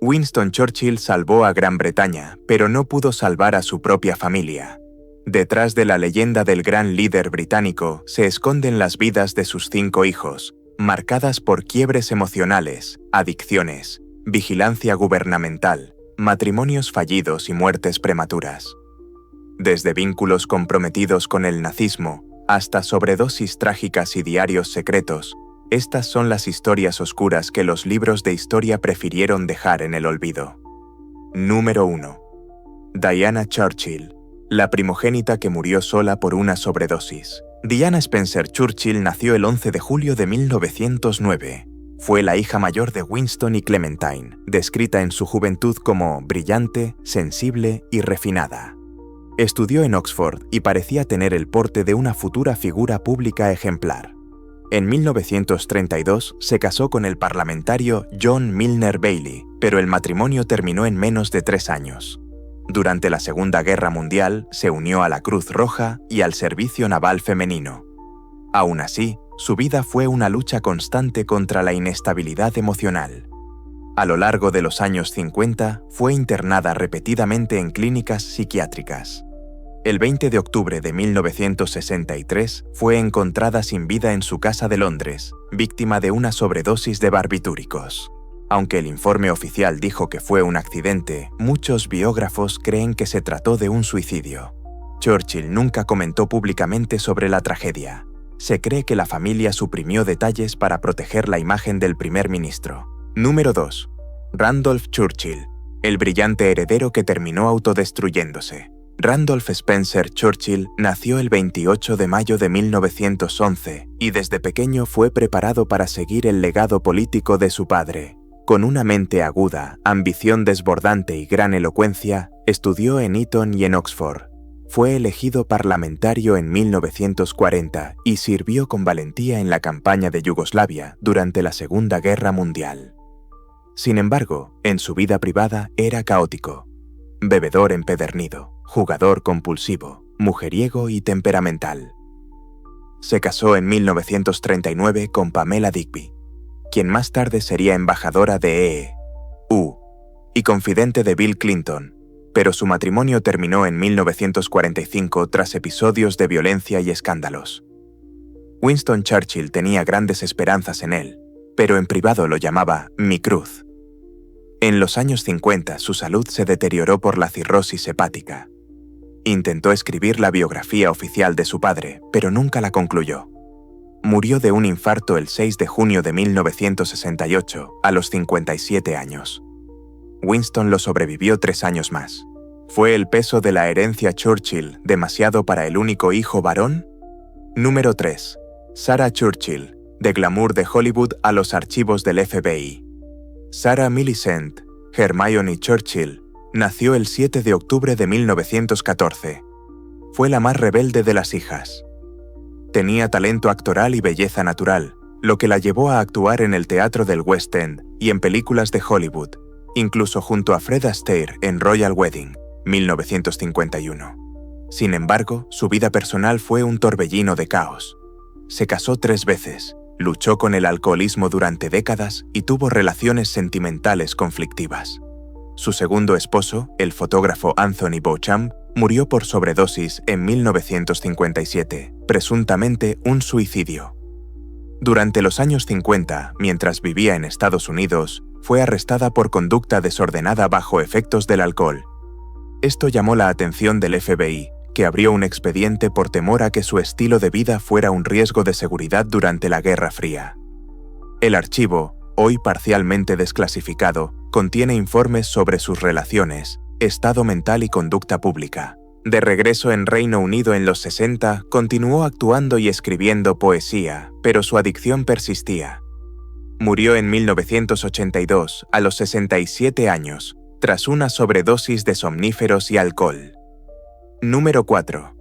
Winston Churchill salvó a Gran Bretaña, pero no pudo salvar a su propia familia. Detrás de la leyenda del gran líder británico se esconden las vidas de sus 5 hijos, marcadas por quiebres emocionales, adicciones, vigilancia gubernamental, matrimonios fallidos y muertes prematuras. Desde vínculos comprometidos con el nazismo hasta sobredosis trágicas y diarios secretos, estas son las historias oscuras que los libros de historia prefirieron dejar en el olvido. Número 1. Diana Churchill, la primogénita que murió sola por una sobredosis. Diana Spencer Churchill nació el 11 de julio de 1909. Fue la hija mayor de Winston y Clementine, descrita en su juventud como brillante, sensible y refinada. Estudió en Oxford y parecía tener el porte de una futura figura pública ejemplar. En 1932 se casó con el parlamentario John Milner Bailey, pero el matrimonio terminó en menos de 3 años. Durante la Segunda Guerra Mundial se unió a la Cruz Roja y al servicio naval femenino. Aún así, su vida fue una lucha constante contra la inestabilidad emocional. A lo largo de los años 50 fue internada repetidamente en clínicas psiquiátricas. El 20 de octubre de 1963 fue encontrada sin vida en su casa de Londres, víctima de una sobredosis de barbitúricos. Aunque el informe oficial dijo que fue un accidente, muchos biógrafos creen que se trató de un suicidio. Churchill nunca comentó públicamente sobre la tragedia. Se cree que la familia suprimió detalles para proteger la imagen del primer ministro. Número 2. Randolph Churchill, el brillante heredero que terminó autodestruyéndose. Randolph Spencer Churchill nació el 28 de mayo de 1911 y desde pequeño fue preparado para seguir el legado político de su padre. Con una mente aguda, ambición desbordante y gran elocuencia, estudió en Eton y en Oxford. Fue elegido parlamentario en 1940 y sirvió con valentía en la campaña de Yugoslavia durante la Segunda Guerra Mundial. Sin embargo, en su vida privada era caótico. Bebedor empedernido, jugador compulsivo, mujeriego y temperamental. Se casó en 1939 con Pamela Digby, quien más tarde sería embajadora de EU y confidente de Bill Clinton, pero su matrimonio terminó en 1945 tras episodios de violencia y escándalos. Winston Churchill tenía grandes esperanzas en él, pero en privado lo llamaba mi cruz. En los años 50 su salud se deterioró por la cirrosis hepática. Intentó escribir la biografía oficial de su padre, pero nunca la concluyó. Murió de un infarto el 6 de junio de 1968, a los 57 años. Winston lo sobrevivió 3 años más. ¿Fue el peso de la herencia Churchill demasiado para el único hijo varón? Número 3. Sarah Churchill, de glamour de Hollywood a los archivos del FBI. Sarah Millicent Hermione Churchill nació el 7 de octubre de 1914. Fue la más rebelde de las hijas. Tenía talento actoral y belleza natural, lo que la llevó a actuar en el teatro del West End y en películas de Hollywood, incluso junto a Fred Astaire en Royal Wedding, 1951. Sin embargo, su vida personal fue un torbellino de caos. Se casó 3 veces, luchó con el alcoholismo durante décadas y tuvo relaciones sentimentales conflictivas. Su segundo esposo, el fotógrafo Anthony Beauchamp, murió por sobredosis en 1957, presuntamente un suicidio. Durante los años 50, mientras vivía en Estados Unidos, fue arrestada por conducta desordenada bajo efectos del alcohol. Esto llamó la atención del FBI, que abrió un expediente por temor a que su estilo de vida fuera un riesgo de seguridad durante la Guerra Fría. El archivo, hoy parcialmente desclasificado, contiene informes sobre sus relaciones, estado mental y conducta pública. De regreso en Reino Unido en los 60, continuó actuando y escribiendo poesía, pero su adicción persistía. Murió en 1982, a los 67 años, tras una sobredosis de somníferos y alcohol. Número 4.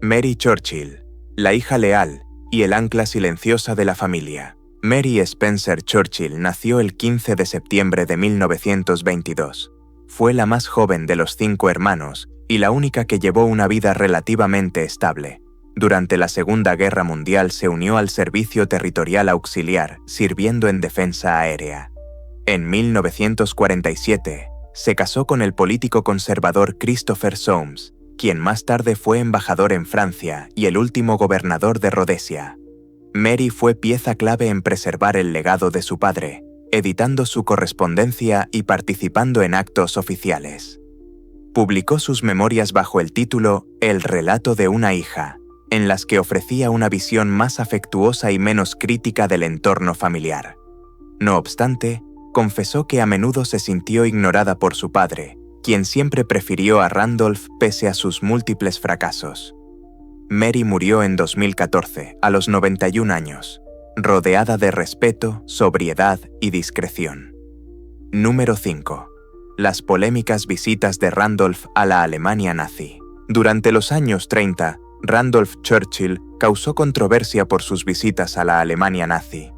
Mary Churchill, la hija leal y el ancla silenciosa de la familia. Mary Spencer Churchill nació el 15 de septiembre de 1922. Fue la más joven de los 5 hermanos y la única que llevó una vida relativamente estable. Durante la Segunda Guerra Mundial se unió al Servicio Territorial Auxiliar, sirviendo en defensa aérea. En 1947, se casó con el político conservador Christopher Soames, quien más tarde fue embajador en Francia y el último gobernador de Rodesia. Mary fue pieza clave en preservar el legado de su padre, editando su correspondencia y participando en actos oficiales. Publicó sus memorias bajo el título El relato de una hija, en las que ofrecía una visión más afectuosa y menos crítica del entorno familiar. No obstante, confesó que a menudo se sintió ignorada por su padre, quien siempre prefirió a Randolph pese a sus múltiples fracasos. Mary murió en 2014, a los 91 años, rodeada de respeto, sobriedad y discreción. Número 5. Las polémicas visitas de Randolph a la Alemania nazi. Durante los años 30, Randolph Churchill causó controversia por sus visitas a la Alemania nazi.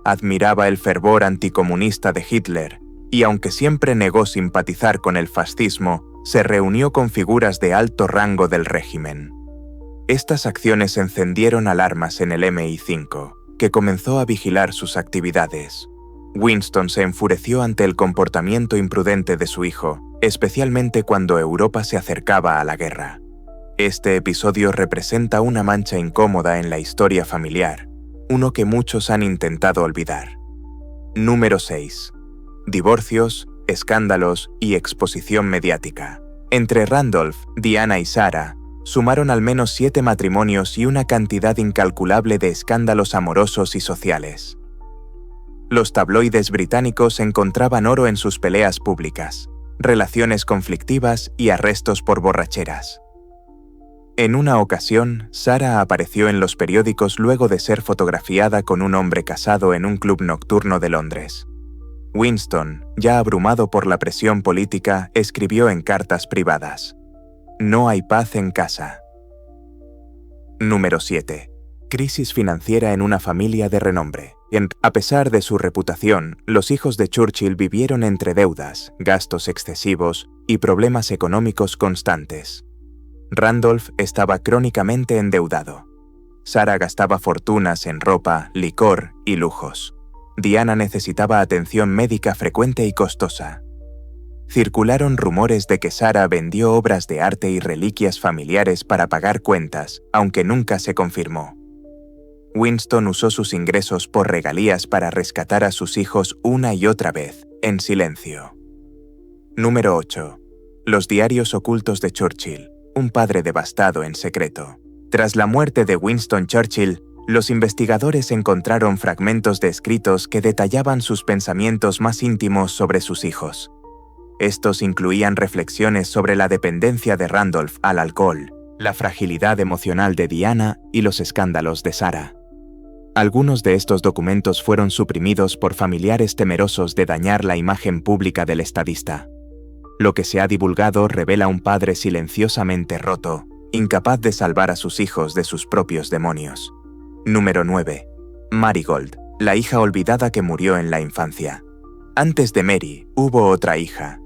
Admiraba el fervor anticomunista de Hitler y, aunque siempre negó simpatizar con el fascismo, se reunió con figuras de alto rango del régimen. Estas acciones encendieron alarmas en el MI5, que comenzó a vigilar sus actividades. Winston se enfureció ante el comportamiento imprudente de su hijo, especialmente cuando Europa se acercaba a la guerra. Este episodio representa una mancha incómoda en la historia familiar, uno que muchos han intentado olvidar. Número 6. Divorcios, escándalos y exposición mediática. Entre Randolph, Diana y Sarah, sumaron al menos 7 matrimonios y una cantidad incalculable de escándalos amorosos y sociales. Los tabloides británicos encontraban oro en sus peleas públicas, relaciones conflictivas y arrestos por borracheras. En una ocasión, Sarah apareció en los periódicos luego de ser fotografiada con un hombre casado en un club nocturno de Londres. Winston, ya abrumado por la presión política, escribió en cartas privadas: «No hay paz en casa». Número 7. Crisis financiera en una familia de renombre. A pesar de su reputación, los hijos de Churchill vivieron entre deudas, gastos excesivos y problemas económicos constantes. Randolph estaba crónicamente endeudado. Sarah gastaba fortunas en ropa, licor y lujos. Diana necesitaba atención médica frecuente y costosa. Circularon rumores de que Sarah vendió obras de arte y reliquias familiares para pagar cuentas, aunque nunca se confirmó. Winston usó sus ingresos por regalías para rescatar a sus hijos una y otra vez, en silencio. Número 8. Los diarios ocultos de Churchill, un padre devastado en secreto. Tras la muerte de Winston Churchill, los investigadores encontraron fragmentos de escritos que detallaban sus pensamientos más íntimos sobre sus hijos. Estos incluían reflexiones sobre la dependencia de Randolph al alcohol, la fragilidad emocional de Diana y los escándalos de Sarah. Algunos de estos documentos fueron suprimidos por familiares temerosos de dañar la imagen pública del estadista. Lo que se ha divulgado revela un padre silenciosamente roto, incapaz de salvar a sus hijos de sus propios demonios. Número 9. Marigold, la hija olvidada que murió en la infancia. Antes de Mary, hubo otra hija,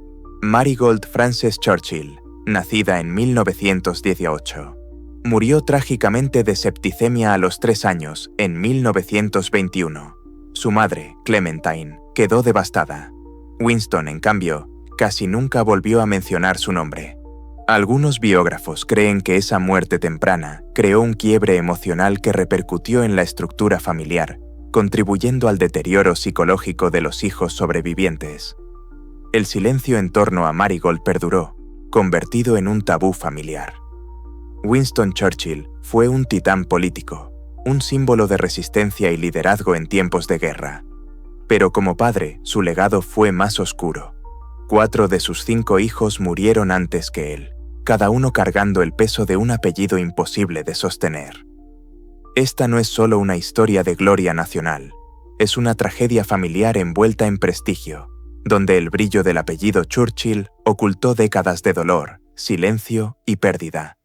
Marigold Frances Churchill, nacida en 1918. Murió trágicamente de septicemia a los 3 años, en 1921. Su madre, Clementine, quedó devastada. Winston, en cambio, casi nunca volvió a mencionar su nombre. Algunos biógrafos creen que esa muerte temprana creó un quiebre emocional que repercutió en la estructura familiar, contribuyendo al deterioro psicológico de los hijos sobrevivientes. El silencio en torno a Marigold perduró, convertido en un tabú familiar. Winston Churchill fue un titán político, un símbolo de resistencia y liderazgo en tiempos de guerra. Pero como padre, su legado fue más oscuro. 4 de sus 5 hijos murieron antes que él, cada uno cargando el peso de un apellido imposible de sostener. Esta no es solo una historia de gloria nacional, es una tragedia familiar envuelta en prestigio, donde el brillo del apellido Churchill ocultó décadas de dolor, silencio y pérdida.